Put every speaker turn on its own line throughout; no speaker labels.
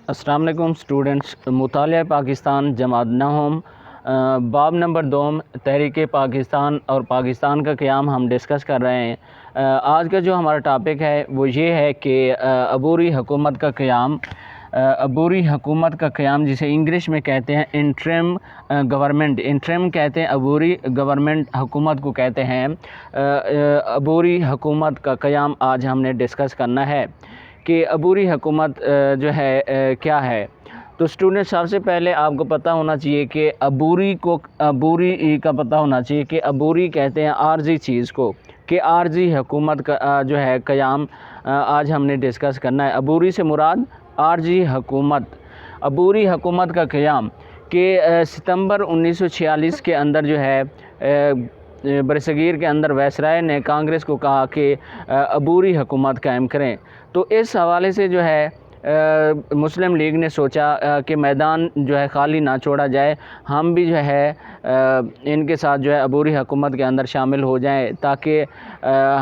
السلام علیکم اسٹوڈنٹس، مطالعہ پاکستان جماعت نہم باب نمبر 2 تحریک پاکستان اور پاکستان کا قیام ہم ڈسکس کر رہے ہیں۔ آج کا جو ہمارا ٹاپک ہے وہ یہ ہے کہ عبوری حکومت کا قیام۔ عبوری حکومت کا قیام جسے انگلش میں کہتے ہیں انٹرم گورنمنٹ، انٹرم کہتے ہیں عبوری گورنمنٹ حکومت کو کہتے ہیں۔ عبوری حکومت کا قیام آج ہم نے ڈسکس کرنا ہے کہ عبوری حکومت جو ہے کیا ہے۔ تو اسٹوڈنٹ، سب سے پہلے آپ کو پتہ ہونا چاہیے کہ عبوری کا پتہ ہونا چاہیے کہ عبوری کہتے ہیں عارضی چیز کو، کہ عارضی حکومت کا جو ہے قیام آج ہم نے ڈسکس کرنا ہے۔ عبوری سے مراد عارضی حکومت۔ عبوری حکومت کا قیام کہ ستمبر 1946 کے اندر جو ہے برصغیر کے اندر وائسرائے نے کانگریس کو کہا کہ عبوری حکومت قائم کریں۔ تو اس حوالے سے جو ہے مسلم لیگ نے سوچا کہ میدان جو ہے خالی نہ چھوڑا جائے، ہم بھی جو ہے ان کے ساتھ جو ہے عبوری حکومت کے اندر شامل ہو جائیں، تاکہ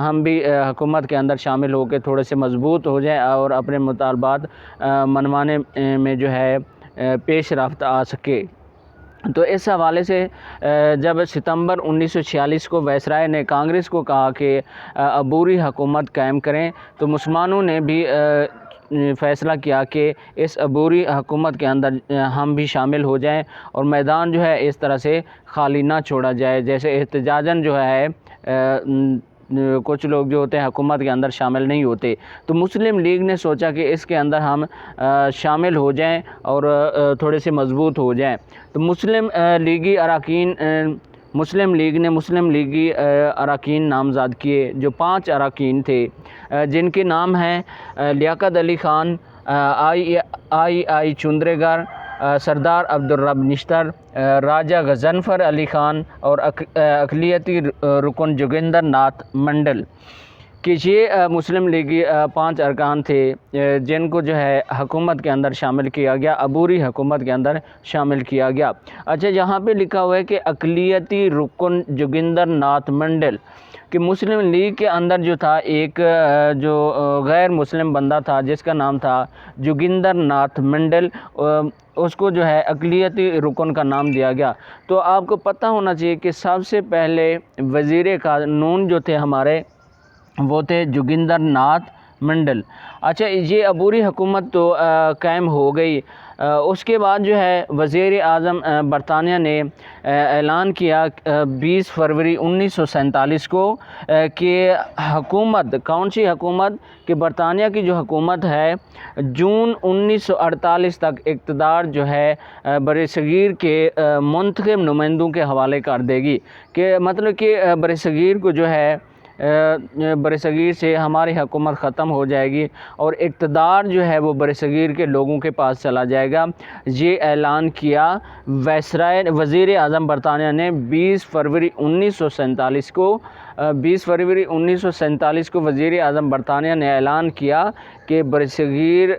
ہم بھی حکومت کے اندر شامل ہو کے تھوڑے سے مضبوط ہو جائیں اور اپنے مطالبات منوانے میں جو ہے پیش رفت آ سکے۔ تو اس حوالے سے جب ستمبر 1946 کو وائسرائے نے کانگریس کو کہا کہ عبوری حکومت قائم کریں، تو مسلمانوں نے بھی فیصلہ کیا کہ اس عبوری حکومت کے اندر ہم بھی شامل ہو جائیں اور میدان جو ہے اس طرح سے خالی نہ چھوڑا جائے، جیسے احتجاجاً جو ہے کچھ لوگ جو ہوتے ہیں حکومت کے اندر شامل نہیں ہوتے۔ تو مسلم لیگ نے سوچا کہ اس کے اندر ہم شامل ہو جائیں اور تھوڑے سے مضبوط ہو جائیں۔ تو مسلم لیگی اراکین نامزد کیے، جو 5 اراکین تھے، جن کے نام ہیں لیاقت علی خان، آئی چندرےگر، سردار عبدالرب نشتر، راجہ غضنفر علی خان اور اقلیتی رکن جوگندر ناتھ منڈل، کہ یہ مسلم لیگی 5 ارکان تھے جن کو جو ہے حکومت کے اندر شامل کیا گیا، عبوری حکومت کے اندر شامل کیا گیا۔ اچھا، یہاں پہ لکھا ہوا ہے کہ اقلیتی رکن جوگندر ناتھ منڈل، کہ مسلم لیگ کے اندر جو تھا ایک جو غیر مسلم بندہ تھا جس کا نام تھا جوگندر ناتھ منڈل، اس کو جو ہے اقلیتی رکن کا نام دیا گیا۔ تو آپ کو پتہ ہونا چاہیے کہ سب سے پہلے وزیر قانون جو تھے ہمارے وہ تھے جوگندر ناتھ منڈل۔ اچھا، یہ عبوری حکومت تو قائم ہو گئی۔ اس کے بعد جو ہے وزیر اعظم برطانیہ نے اعلان کیا 20 فروری 1947 کو کہ حکومت، کون سی حکومت، کہ برطانیہ کی جو حکومت ہے جون 1948 تک اقتدار جو ہے برصغیر کے منتخب نمائندوں کے حوالے کر دے گی، کہ مطلب کہ برصغیر کو جو ہے برصغیر سے ہماری حکومت ختم ہو جائے گی اور اقتدار جو ہے وہ برصغیر کے لوگوں کے پاس چلا جائے گا۔ یہ اعلان کیا وائسرائے وزیر اعظم برطانیہ نے 20 فروری 1947 کو 20 فروری 1947 کو وزیر اعظم برطانیہ نے اعلان کیا کہ برصغیر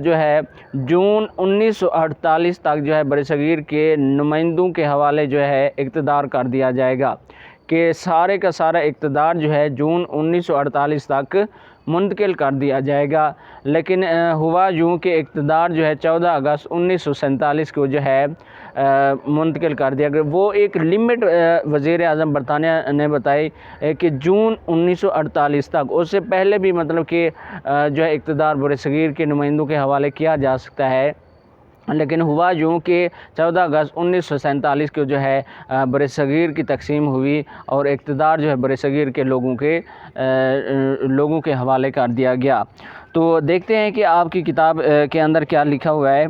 جو ہے جون 1948 تک جو ہے برصغیر کے نمائندوں کے حوالے جو ہے اقتدار کر دیا جائے گا، کہ سارے کا سارا اقتدار جو ہے جون 1948 تک منتقل کر دیا جائے گا۔ لیکن ہوا یوں کہ اقتدار جو ہے 14 اگست 1947 کو جو ہے منتقل کر دیا گیا۔ وہ ایک لمٹ وزیر اعظم برطانیہ نے بتائی کہ جون 1948 تک، اس سے پہلے بھی مطلب کہ جو ہے اقتدار برصغیر کے نمائندوں کے حوالے کیا جا سکتا ہے، لیکن ہوا یوں کہ 14 اگست 1947 کو جو ہے برصغیر کی تقسیم ہوئی اور اقتدار جو ہے برصغیر کے لوگوں کے حوالے کر دیا گیا۔ تو دیکھتے ہیں کہ آپ کی کتاب کے اندر کیا لکھا ہوا ہے۔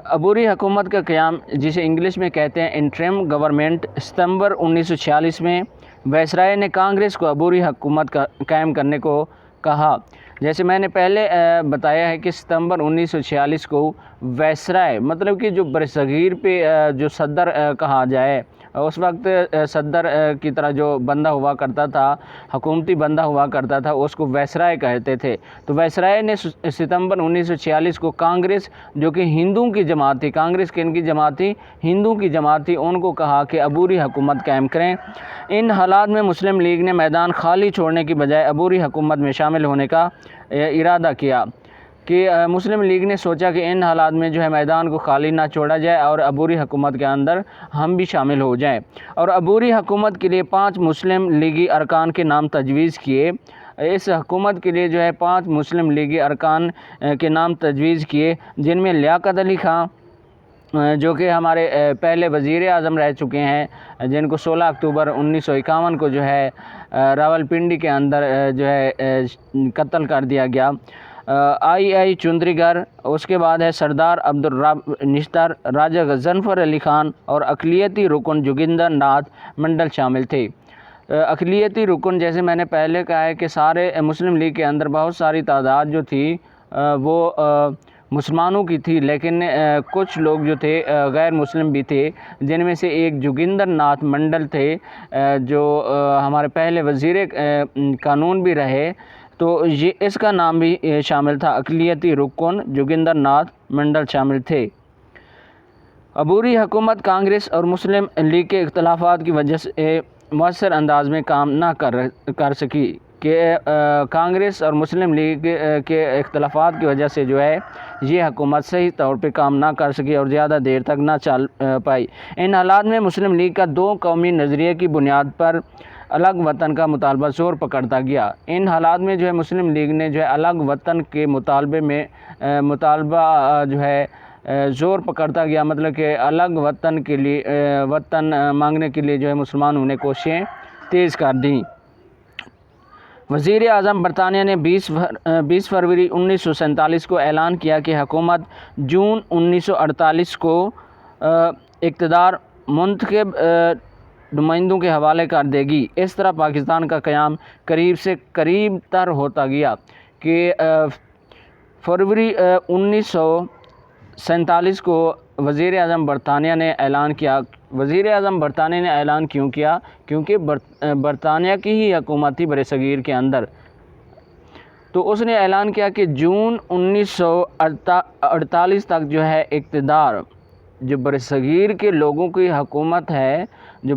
عبوری حکومت کا قیام جسے انگلش میں کہتے ہیں انٹرم گورنمنٹ، ستمبر 1946 میں وائسرائے نے کانگریس کو عبوری حکومت قائم کرنے کو کہا۔ جیسے میں نے پہلے بتایا ہے کہ ستمبر 1946 کو وائسرائے مطلب کہ جو برصغیر پہ جو صدر کہا جائے، اس وقت صدر کی طرح جو بندہ ہوا کرتا تھا، حکومتی بندہ ہوا کرتا تھا، اس کو وائسرائے کہتے تھے۔ تو وائسرائے نے ستمبر 1946 کو کانگریس، جو کہ ہندوؤں کی جماعت تھی، کانگریس کن کی جماعت تھی؟ ہندوؤں کی جماعت تھی، ان کو کہا کہ عبوری حکومت قائم کریں۔ ان حالات میں مسلم لیگ نے میدان خالی چھوڑنے کی بجائے عبوری حکومت میں شامل ہونے کا ارادہ کیا، کہ مسلم لیگ نے سوچا کہ ان حالات میں جو ہے میدان کو خالی نہ چھوڑا جائے اور عبوری حکومت کے اندر ہم بھی شامل ہو جائیں، اور عبوری حکومت کے لیے 5 مسلم لیگی ارکان کے نام تجویز کیے۔ اس حکومت کے لیے جو ہے 5 مسلم لیگی ارکان کے نام تجویز کیے، جن میں لیاقت علی خان جو کہ ہمارے پہلے وزیر اعظم رہ چکے ہیں، جن کو 16 اکتوبر 1951 کو جو ہے راولپنڈی کے اندر جو ہے قتل کر دیا گیا، آئی چندریگر، اس کے بعد ہے سردار عبدالرب نشتر، راجہ غضنفر علی خان اور اقلیتی رکن جوگندر ناتھ منڈل شامل تھے۔ اقلیتی رکن جیسے میں نے پہلے کہا ہے کہ سارے مسلم لیگ کے اندر بہت ساری تعداد جو تھی وہ مسلمانوں کی تھی، لیکن کچھ لوگ جو تھے غیر مسلم بھی تھے، جن میں سے ایک جوگندر ناتھ منڈل تھے جو ہمارے پہلے وزیر قانون بھی رہے، تو یہ اس کا نام بھی شامل تھا، اقلیتی رکن جوگندر ناتھ منڈل شامل تھے۔ عبوری حکومت کانگریس اور مسلم لیگ کے اختلافات کی وجہ سے مؤثر انداز میں کام نہ کر سکی کہ کانگریس اور مسلم لیگ کے اختلافات کی وجہ سے جو ہے یہ حکومت صحیح طور پہ کام نہ کر سکی اور زیادہ دیر تک نہ چل پائی۔ ان حالات میں مسلم لیگ کا 2 قومی نظریے کی بنیاد پر الگ وطن کا مطالبہ زور پکڑتا گیا۔ ان حالات میں جو ہے مسلم لیگ نے جو ہے الگ وطن کے مطالبہ جو ہے زور پکڑتا گیا، مطلب کہ الگ وطن کے لیے وطن مانگنے کے لیے جو ہے مسلمانوں نے کوششیں تیز کر دیں۔ وزیر اعظم برطانیہ نے 20 فروری 1947 کو اعلان کیا کہ حکومت جون 1948 کو اقتدار منتخب نمائندوں کے حوالے کر دے گی۔ اس طرح پاکستان کا قیام قریب سے قریب تر ہوتا گیا کہ فروری 1947 کو وزیر اعظم برطانیہ نے اعلان کیا۔ وزیر اعظم برطانیہ نے اعلان کیوں کیا؟ کیونکہ برطانیہ کی ہی حکومت تھی برصغیر کے اندر، تو اس نے اعلان کیا کہ جون 1948 تک جو ہے اقتدار جو برصغیر کے لوگوں کی حکومت ہے، وہ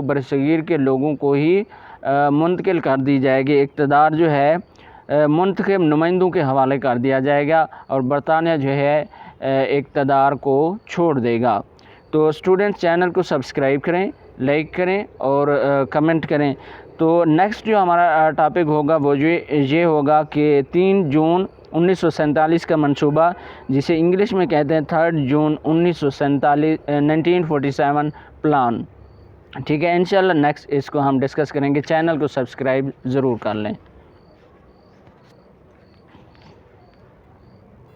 برصغیر کے لوگوں کو ہی منتقل کر دی جائے گی، اقتدار جو ہے منتخب نمائندوں کے حوالے کر دیا جائے گا اور برطانیہ جو ہے اقتدار کو چھوڑ دے گا۔ تو اسٹوڈنٹس چینل کو سبسکرائب کریں، لائک کریں اور کمنٹ کریں۔ تو نیکسٹ جو ہمارا ٹاپک ہوگا وہ یہ ہوگا کہ 3 جون 1947 کا منصوبہ، جسے انگلش میں کہتے ہیں 3 جون 1947 پلان۔ ٹھیک ہے، انشاءاللہ نیکسٹ اس کو ہم ڈسکس کریں گے۔ چینل کو سبسکرائب ضرور کر لیں۔